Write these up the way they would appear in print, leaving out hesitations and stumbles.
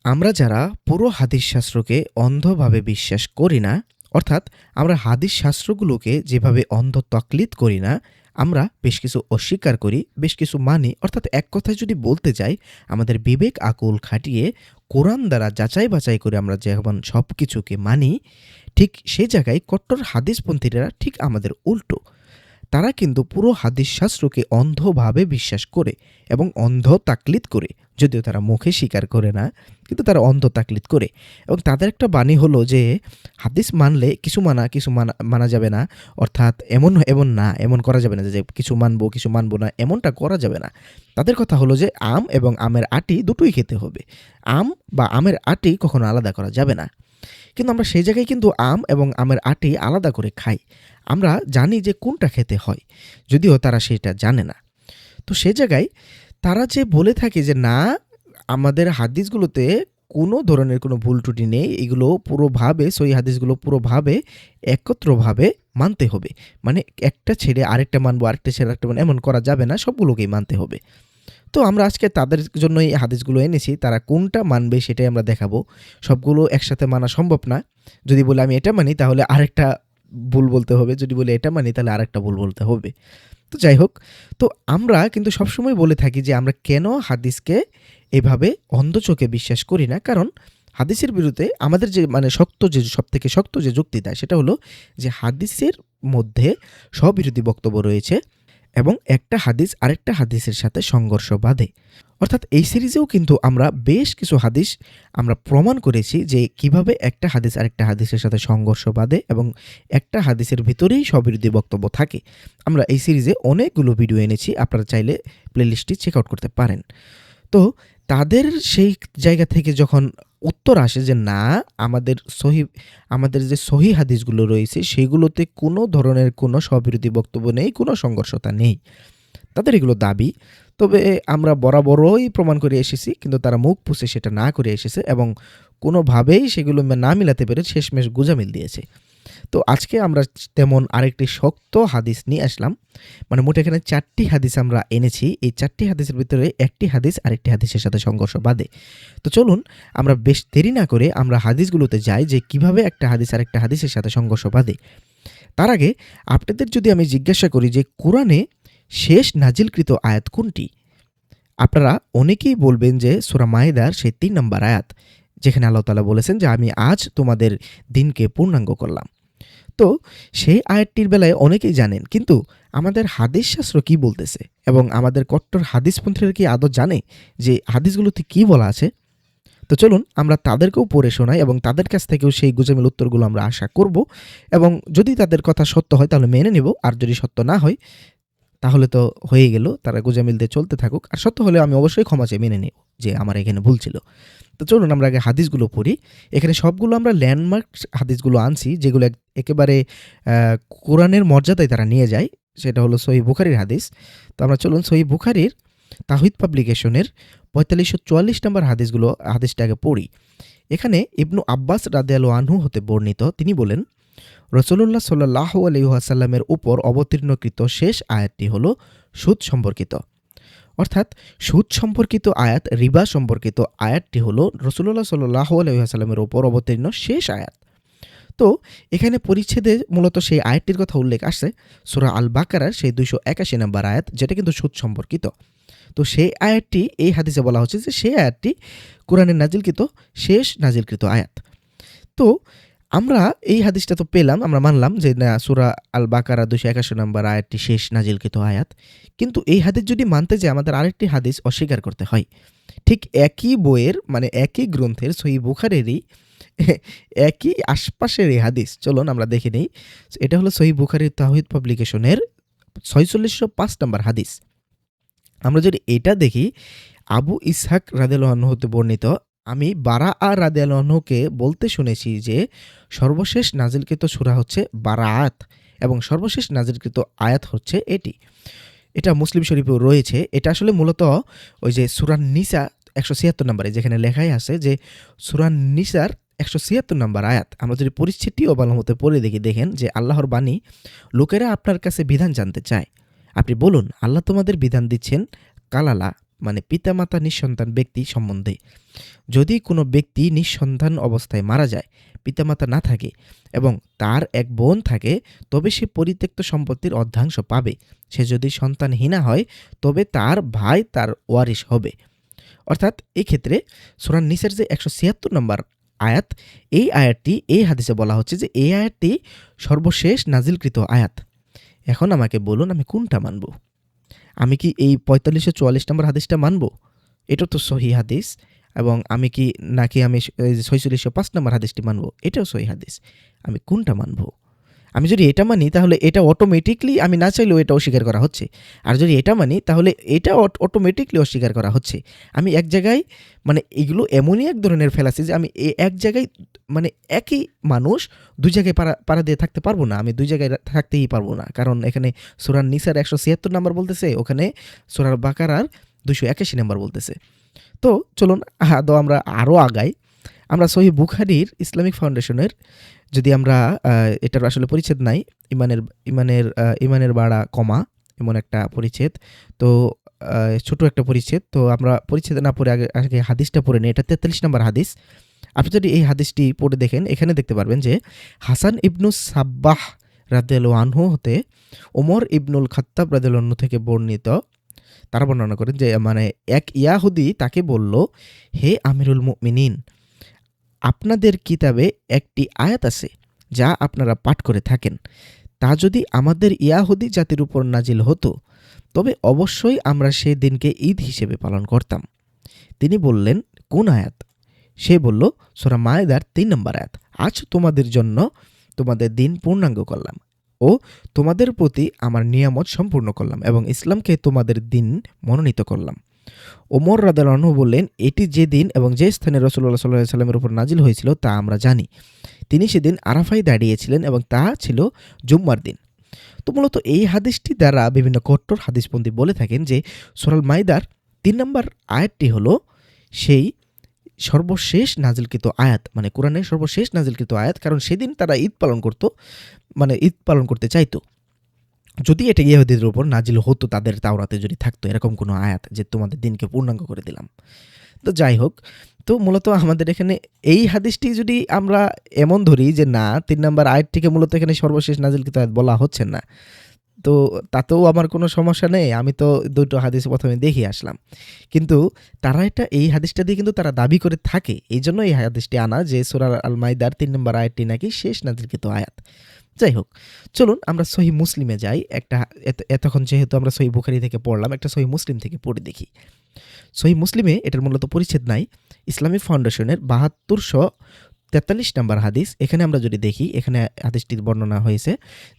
আমরা যারা পুরো হাদিস শাস্ত্রকে অন্ধভাবে বিশ্বাস করি না, অর্থাৎ আমরা হাদিস শাস্ত্রগুলোকে যেভাবে অন্ধ তকলিদ করি না, আমরা বেশ কিছু অস্বীকার করি, বেশ কিছু মানি। অর্থাৎ এক কথায় যদি বলতে চাই, আমাদের বিবেক আকুল খাটিয়ে কোরআন দ্বারা যাচাই বাছাই করে আমরা যেমন সব কিছুকে মানি, ঠিক সে জায়গায় কট্টর হাদিসপন্থীরা ঠিক আমাদের উল্টো। তারা কিন্তু পুরো হাদিস শাস্ত্রকে অন্ধভাবে বিশ্বাস করে এবং অন্ধ তাকলিদ করে, যদিও তারা মুখে স্বীকার করে না, কিন্তু তারা অন্ধ তাকলিদ করে। এবং তাদের একটা বাণী হলো যে হাদিস মানলে কিছু মানা কিছু মানা মানা যাবে না, অর্থাৎ এমন এমন না, এমন করা যাবে না যে কিছু মানবো কিছু মানবো না, এমনটা করা যাবে না। তাদের কথা হলো যে আম এবং আমের আটি দুটোই খেতে হবে, আম বা আমের আটি কখনো আলাদা করা যাবে না। কিন্তু আমরা সেই জায়গায় কিন্তু আম এবং আমের আটি আলাদা করে খাই। আমরা জানি যে কোনটা খেতে হয়, যদিও তারা সেটা জানে না। তো সে জায়গায় তারা যে বলে থাকে যে না, আমাদের হাদিসগুলোতে কোনো ধরনের কোনো ভুল ত্রুটি নেই, এগুলো পুরোভাবে সহি হাদিসগুলো পুরোভাবে একত্রভাবে মানতে হবে। মানে একটা ছেড়ে আরেকটা মানবো, আরেকটা ছেড়ে আরেকটা মানবো, এমন করা যাবে না, সবগুলোকেই মানতে হবে। তো আমরা আজকে তাদের জন্যই এই হাদিসগুলো এনেছি, তারা কোনটা মানবে সেটাই আমরা দেখাবো। সবগুলো একসাথে মানা সম্ভব না। যদি বলি আমি এটা মানি তাহলে আরেকটা ভুল বলতে হবে, যদি বলি এটা মানি তাহলে আরেকটা ভুল বলতে হবে। তো যাই হোক, তো আমরা কিন্তু সবসময় বলে থাকি যে আমরা কেন হাদিসকে এভাবে অন্ধ চোখে বিশ্বাস করি না। কারণ হাদিসের বিরুদ্ধে আমাদের যে শক্ত, যে সবথেকে শক্ত যে যুক্তি দেয় সেটা হলো যে হাদিসের মধ্যে স্ববিরোধী বক্তব্য রয়েছে এবং একটা হাদিস আরেকটা হাদিসের সাথে সংঘর্ষ বাঁধে। অর্থাৎ এই সিরিজেও কিন্তু আমরা বেশ কিছু হাদিস আমরা প্রমাণ করেছি যে কিভাবে একটা হাদিস আরেকটা হাদিসের সাথে সংঘর্ষ বাঁধে এবং একটা হাদিসের ভিতরেই স্ববিরোধী বক্তব্য থাকে। আমরা এই সিরিজে অনেকগুলো ভিডিও এনেছি, আপনারা চাইলে প্লেলিস্টটি চেক আউট করতে পারেন। তো তাদের সেই জায়গা থেকে যখন উত্তর আসে যে না, আমাদের যে সহি হাদিসগুলো রয়েছে সেগুলোতে কোনো ধরনের কোনো স্ববিরোধী বক্তব্য নেই, কোনো সংঘর্ষতা নেই, তাদের এগুলো দাবি। তবে আমরা বরাবরই প্রমাণ করে এসেছি, কিন্তু তারা মুখ পুষে সেটা না করে এসেছে এবং কোনোভাবেই সেগুলো না মিলাতে পেরে শেষমেশ গোঁজামিল দিয়েছে। তো আজকে আমরা তেমন আরেকটি শক্ত হাদিস নিয়ে আসলাম। মোট এখানে 4টি হাদিস আমরা এনেছি। এই 4টি হাদিসের ভিতরে একটি হাদিস আরেকটি হাদিসের সাথে সংঘর্ষ বাধে। তো চলুন আমরা বেশ দেরি না করে আমরা হাদিসগুলোতে যাই যে কিভাবে একটা হাদিস আরেকটা হাদিসের সাথে সংঘর্ষ বাধে। তার আগে আপনাদের যদি আমি জিজ্ঞাসা করি যে কোরআনে শেষ নাজিলকৃত আয়াত কোনটি, আপনারা অনেকেই বলবেন যে সূরা মায়েদার সেই 3 নম্বর আয়াত, যেখানে আল্লাহ তাআলা বলেছেন যে আমি আজ তোমাদের দিনকে পূর্ণাঙ্গ করলাম। তো সেই আয়াতটির বেলায় অনেকেই জানেন, কিন্তু আমাদের হাদিস শাস্ত্র কি বলতেছে এবং আমাদের কট্টর হাদিসপন্থীরা কি আদৌ জানে যে হাদিসগুলোতে কি বলা আছে? তো চলুন আমরা তাদেরকেও পড়ে শোনাই এবং তাদের কাছ থেকেও সেই গোঁজামিল উত্তরগুলো আমরা আশা করব। এবং যদি তাদের কথা সত্য হয় তাহলে মেনে নেব, আর যদি সত্য না হয় তাহলে তো হয়ে গেল, তারা গোঁজামিল দিয়ে চলতে থাকুক। আর সত্য হলে আমি অবশ্যই ক্ষমা চেয়ে মেনে নেব যে আমার এখানে ভুল ছিল। তো চলুন আমরা আগে হাদিসগুলো পড়ি। এখানে সবগুলো আমরা ল্যান্ডমার্ক হাদিসগুলো আনছি, যেগুলো একেবারে কোরআনের মর্যাদায় তারা নিয়ে যায়। সেটা হলো সহিহ বুখারীর হাদিস। তো আমরা চলুন সহিহ বুখারীর তাওহীদ পাবলিকেশনের ৪৫৪৪ নম্বর হাদিসটা আগে পড়ি। এখানে ইবনু আব্বাস রাদিয়াল্লাহু আনহু হতে বর্ণিত, তিনি বলেন, রাসূলুল্লাহ সাল্লাল্লাহু আলাইহি ওয়াসাল্লামের উপর অবতীর্ণকৃত শেষ আয়াতটি হলো সুদ সম্পর্কিত। অর্থাৎ সুদ সম্পর্কিত আয়াত, রিবা সম্পর্কিত আয়াতটি হলো রাসূলুল্লাহ সাল্লাল্লাহু আলাইহি ওয়াসাল্লামের উপর অবতীর্ণ শেষ আয়াত। তো এখানে পরিচ্ছেদে মূলত সেই আয়াতটির কথা উল্লেখ আসছে, সূরা আল বাকারার সেই 281 নম্বর আয়াত, যেটা কিন্তু সুদ সম্পর্কিত। তো সেই আয়াতটি এই হাদিসে বলা হচ্ছে যে সেই আয়াতটি কোরআনের নাজিলকৃত শেষ নাজিলকৃত আয়াত। তো আমরা এই হাদিসটা তো পেলাম, আমরা মানলাম যে না, সূরা আল বাকারা 281 নম্বর আয়াতটি শেষ নাজিলকৃত আয়াত। কিন্তু এই হাদিস যদি মানতে যাই আমাদের আরেকটি হাদিস অস্বীকার করতে হয়। ঠিক একই বইয়ের, একই গ্রন্থের সহিহ বুখারীরই একই আশপাশের এই হাদিস, চলুন আমরা দেখে নেই। এটা হলো সহিহ বুখারীর তাওহীদ পাবলিকেশনের ৪৬০৫ নম্বর হাদিস। আমরা যদি এটা দেখি, আবু ইসহাক রাদিয়াল্লাহু আনহু হতে বর্ণিত, আমি বারাআ রাদিয়াল্লাহু আনহুকে বলতে শুনেছি যে সর্বশেষ নাজিলকৃত সূরা হচ্ছে বারাআত এবং সর্বশেষ নাজিলকৃত আয়াত হচ্ছে এটি। এটা মুসলিম শরীফেও রয়েছে। এটা আসলে মূলত ওই যে সূরা নিসা ১৭৬ নম্বরে যেখানে লেখাই আছে যে সূরা নিসার ১৭৬ নম্বর আয়াত। আমরা যদি পরিচ্ছেদটিও ভালো মতো পড়ে দেখি, দেখেন যে আল্লাহর বাণী, লোকেরা আপনার কাছে বিধান জানতে চায়, আপনি বলুন আল্লাহ তোমাদের বিধান দিচ্ছেন কালালা, মানে পিতামাতা নিঃসন্তান ব্যক্তি সম্বন্ধে। যদি কোনো ব্যক্তি নিঃসন্তান অবস্থায় মারা যায়, পিতামাতা না থাকে এবং তার এক বোন থাকে, তবে সে পরিত্যক্ত সম্পত্তির অর্ধাংশ পাবে। সে যদি সন্তানহীনা হয় তবে তার ভাই তার ওয়ারিশ হবে। অর্থাৎ এই ক্ষেত্রে সূরা নিসার যে 176 নম্বর আয়াত, এই আয়াতটি এই হাদিসে বলা হচ্ছে যে এই আয়াতটি সর্বশেষ নাজিলকৃত আয়াত। এখন আমাকে বলুন আমি কোনটা মানব? আমি কি এই 4544 নম্বর হাদিসটা মানব? এটা তো সহিহ হাদিস। এবং আমি কি নাকি আমি 4605 নম্বর হাদিসটি মানব? এটাও সহিহ হাদিস। আমি কোনটা মানব? আমি যদি এটা মানি তাহলে এটা অটোমেটিকলি আমি না চাইলেও এটা অস্বীকার করা হচ্ছে। আর যদি এটা মানি তাহলে এটা অটোমেটিকলি অস্বীকার করা হচ্ছে। আমি এক জায়গায় মানে এগুলো এমনই এক ধরনের ফেলাসি যে আমি এক জায়গায় মানে একই মানুষ দুই জায়গায় পাড়া দিয়ে থাকতে পারবো না। আমি দুই জায়গায় থাকতেই পারবো না। কারণ এখানে সূরা নিসার 176 নম্বর বলতেছে, ওখানে সূরা বাকারার 281 নম্বর বলতেছে। তো চলুন আমরা আরও আগাই। আমরা সহিহ বুখারীর ইসলামিক ফাউন্ডেশনের যদি আমরা এটার আসলে পরিচ্ছেদ নাই, ইমানের বাড়া কমা এমন একটা পরিচ্ছেদ, তো ছোট একটা পরিচ্ছেদ। তো আমরা পরিচ্ছেদ না পড়ে আগে হাদিসটা পড়ে নিই। এটা 43 নম্বর হাদিস। আপনি যদি এই হাদিসটি পড়ে দেখেন, এখানে দেখতে পারবেন যে হাসান ইবনু সাব্বাহ রাদিয়াল্লাহু আনহু হতে ওমর ইবনুল খাত্তাব রাদিয়াল্লাহু আনহু থেকে বর্ণিত, তারা বর্ণনা করেন যে মানে এক ইয়াহুদি তাকে বলল, হে আমিরুল মুমিনিন, আপনাদের কিতাবে একটি আয়াত আছে যা আপনারা পাঠ করে থাকেন। তা যদি আমাদের ইয়াহুদি জাতির উপর নাজিল হতো তবে অবশ্যই আমরা সেই দিনকে ঈদ হিসেবে পালন করতাম। তিনি বললেন, কোন আয়াত? সে বলল, সূরা মায়েদার 3 নম্বর আয়াত। আজ তোমাদের জন্য তোমাদের দিন পূর্ণাঙ্গ করলাম ও তোমাদের প্রতি আমার নিয়ামত সম্পূর্ণ করলাম এবং ইসলামকে তোমাদের দিন মনোনীত করলাম। ওমর রাদিয়াল্লাহু আনহু বললেন, এটি যে দিন এবং যে স্থানে রাসূলুল্লাহ সাল্লাল্লাহু আলাইহি সাল্লামের উপর নাজিল হয়েছিল তা আমরা জানি। তিনি সেদিন আরাফায় দাঁড়িয়েছিলেন এবং তা ছিল জুম্মার দিন। তো মূলত এই হাদিসটি দ্বারা বিভিন্ন কট্টর হাদিসপন্থী বলে থাকেন যে সূরা মাইদার 3 নম্বর আয়াতটি হলো সেই সর্বশেষ নাজিলকৃত আয়াত, মানে কোরআনের সর্বশেষ নাজিলকৃত আয়াত। কারণ সেদিন তারা ঈদ পালন করত, মানে ঈদ পালন করতে চাইতো। যদি এটা ইহুদিদের উপর নাজিল হতো, তাদের তাওরাতে যদি থাকতো এরকম কোনো আয়াত যে তোমাদের দিনকে পূর্ণাঙ্গ করে দিলাম। তো যাই হোক, তো মূলত আমাদের এখানে এই হাদিসটি যদি আমরা এমন ধরি যে না, 3 নম্বর আয়াতটিকে মূলত এখানে সর্বশেষ নাজিলকৃত আয়াত বলা হচ্ছে না, তো তাতেও আমার কোনো সমস্যা নেই। আমি তো দুটো হাদিস প্রথমে দেখে আসলাম। কিন্তু তারা এই হাদিসটা দিয়ে কিন্তু তারা দাবি করে থাকে। এই জন্য এই হাদিসটি আনা যে সূরা আল মাইদার 3 নম্বর আয়াতটি নাকি শেষ নাজিলকৃত আয়াত। যাই হোক, চলুন আমরা সহিহ মুসলিমে যাই। এতক্ষণ যেহেতু আমরা সহিহ বুখারী থেকে পড়লাম, একটা সহিহ মুসলিম থেকে পড়ে দেখি। সহিহ মুসলিমে এটার মূলত পরিচ্ছেদ নাই। ইসলামিক ফাউন্ডেশনের 7243 নম্বর হাদিস। এখানে আমরা যদি দেখি, এখানে হাদিসটির বর্ণনা হয়েছে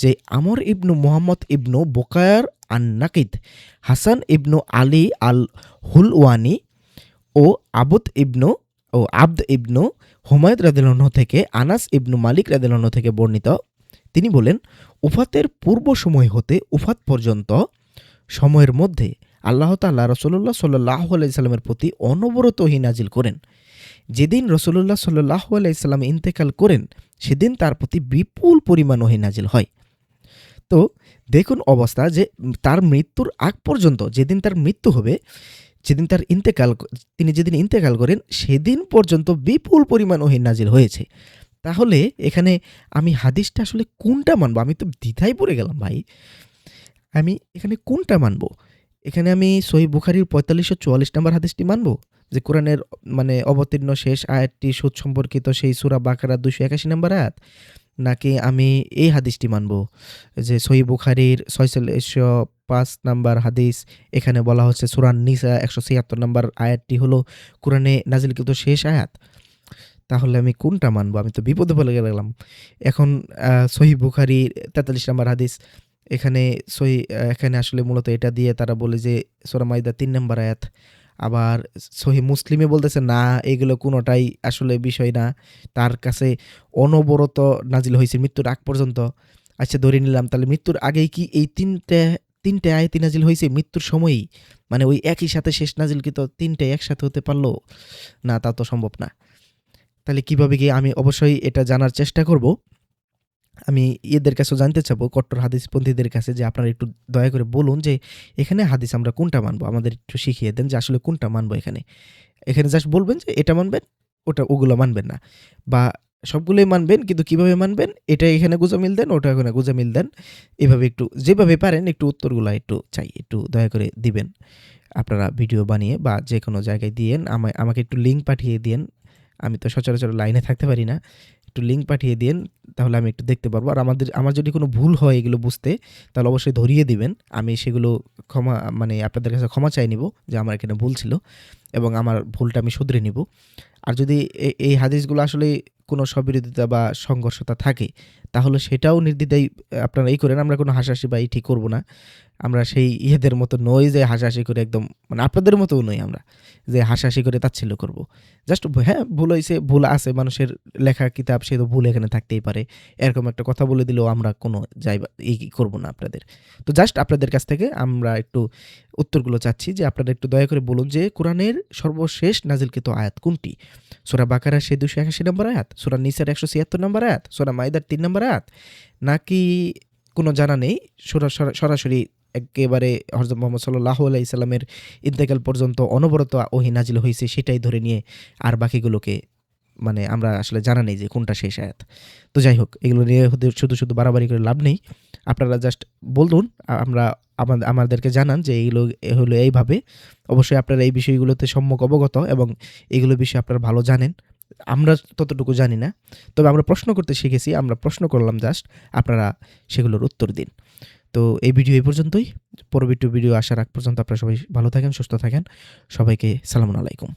যে আমর ইবনু মুহাম্মদ ইবনু বুকায়ার আন নাকিদ, হাসান ইবনু আলী আল হুলওয়ানি ও আবদ ইবনু হুমায়দ রাদিয়াল্লাহু আনহু থেকে আনাস ইবনু মালিক রাদিয়াল্লাহু আনহু থেকে বর্ণিত। তিনি বলেন, উফাতের পূর্ব সময় হতে উফাত পর্যন্ত সময়ের মধ্যে আল্লাহ তাআলা রাসূলুল্লাহ সাল্লাল্লাহু আলাইহি সাল্লামের প্রতি অনবরত ওহী নাজিল করেন। যেদিন রাসূলুল্লাহ সাল্লাল্লাহু আলাইহি সাল্লাম ইন্তেকাল করেন সেদিন তার প্রতি বিপুল পরিমাণ ওহী নাজিল হয়। তো দেখুন অবস্থা যে তার মৃত্যুর আগ পর্যন্ত, যেদিন তার মৃত্যু হবে, তিনি যেদিন ইন্তেকাল করেন সেদিন পর্যন্ত বিপুল পরিমাণ ওহী নাজিল হয়েছে। তাহলে এখানে আমি হাদিসটা আসলে কোনটা মানবো? আমি তো দ্বিধায় পড়ে গেলাম ভাই। আমি এখানে কোনটা মানবো? এখানে আমি সহিহ বুখারীর 4544 নম্বর হাদিসটি মানবো যে কোরআনের মানে অবতীর্ণ শেষ আয়াতটি সুদ সম্পর্কিত সেই সূরা বাকারার 281 নম্বর আয়াত, নাকি আমি এই হাদিসটি মানবো যে সহিহ বুখারীর 4605 নম্বর হাদিস, এখানে বলা হচ্ছে সূরা নিসা 176 নম্বর আয়াতটি হলো কোরআনে নাজিলকৃত শেষ আয়াত। তাহলে আমি কোনটা মানবো? আমি তো বিপদে পড়ে গেলাম। এখন সহিহ বুখারীর 43 নম্বর হাদিস, এখানে আসলে মূলত এটা দিয়ে তারা বলে যে সূরা মাইদা 3 নম্বর আয়াত। আবার সহিহ মুসলিমে বলতেছে না, এগুলো কোনোটাই আসলে বিষয় না, তার কাছে অনবরত নাজিল হয়েছে মৃত্যুর আগ পর্যন্ত। আচ্ছা ধরে নিলাম, তাহলে মৃত্যুর আগেই কি এই তিনটে আয়াতই নাজিল হয়েছে মৃত্যুর সময়ই? মানে ওই একই সাথে শেষ নাজিলকৃত তিনটে একসাথে হতে পারলো না? তা তো সম্ভব না। তাহলে কিভাবে কি? আমি অবশ্যই এটা জানার চেষ্টা করব আমি এদের কাছেও জানতে চাবো কট্টর হাদিসপন্থীদের কাছে যে আপনারা একটু দয়া করে বলুন যে এখানে হাদিস আমরা কোনটা মানবো? আমাদের একটু শিখিয়ে দেন যে আসলে কোনটা মানবো এখানে। এখানে জাস্ট বলবেন যে এটা মানবেন, ওগুলো মানবেন না। বা সবগুলোই মানবেন কিন্তু কিভাবে মানবেন? এটা এখানে গোঁজামিল দেন, ওটা ওখানে গোঁজামিল দেন। এভাবে একটু যেভাবে পারেন একটু উত্তরগুলা একটু চাই। একটু দয়া করে দিবেন। আপনারা ভিডিও বানিয়ে বা যেকোনো জায়গায় দিয়েন। আমাকে একটু লিঙ্ক পাঠিয়ে দিয়েন। আমি তো সচরাচর লাইনে থাকতে পারি না। একটু লিঙ্ক পাঠিয়ে দিয়েন, তাহলে আমি একটু দেখতে পারবো। আর আমার যদি কোনো ভুল হয় এগুলো বুঝতে, তাহলে অবশ্যই ধরিয়ে দিবেন। আমি সেগুলো মানে আপনাদের কাছে ক্ষমা চাই নিব যে আমার এখানে ভুল ছিল এবং আমার ভুলটা আমি শুধরে নিব। আর যদি এই হাদিসগুলো আসলে কোনো স্ববিরোধিতা বা সংঘর্ষতা থাকে, তাহলে সেটাও নির্দ্বিধায় আপনারা করেন। আমরা কোনো হাসাহাসি বা ঠিক করব না। আমরা সেই ইয়েদের মতো নই যে হাসাহাসি করে একদম, মানে আপনাদের মতোও নই আমরা যে হাসাহাসি করে তাচ্ছিল্য করব। জাস্ট হ্যাঁ, ভুল হইছে, ভুল আছে, মানুষের লেখা কিতাব, সে তো ভুল এখানে থাকতেই পারে। এরকম একটা কথা বলে দিলেও আমরা কোনো করব না আপনাদের। তো জাস্ট আপনাদের কাছ থেকে আমরা একটু উত্তরগুলো চাচ্ছি যে আপনারা একটু দয়া করে বলুন যে কোরআনের সর্বশেষ নাজিলকৃত আয়াত কোনটি? সূরা বাকারার সেই 281 নম্বর আয়াত, সূরা নিসার 176 নম্বর আয়াত, সূরা মাইদার 3 নম্বর আয়াত, নাকি কোনো জানা নেই সরাসরি একেবারে হযরত মুহাম্মদ সাল্লাল্লাহু আলাইহি সাল্লামের ইন্তেকাল পর্যন্ত অনবরত ওহী নাজিল হইছে সেটাই ধরে নিয়ে আর বাকিগুলোকে মানে আমরা আসলে জানা নেই যে কোনটা শেষ আয়াত। তো যাই হোক, এগুলো নিয়ে শুধু বাড়াবাড়ি করে লাভ নেই। আপনারা জাস্ট বলুন, আমরা আমাদেরকে জানান যে এইগুলো হলো এইভাবে। অবশ্যই আপনারা এই বিষয়গুলোতে সম্যক অবগত এবং এগুলো বিষয়ে আপনারা ভালো জানেন। আমরা ততটুকু জানি না। তবে আমরা প্রশ্ন করতে শিখেছি। আমরা প্রশ্ন করলাম জাস্ট, আপনারা সেগুলোর উত্তর দিন। তো এই ভিডিও এই পর্যন্তই। পরবর্তী ভিডিও আসার আগ পর্যন্ত আপনারা সবাই ভালো থাকেন, সুস্থ থাকেন। সবাইকে সালামু আলাইকুম।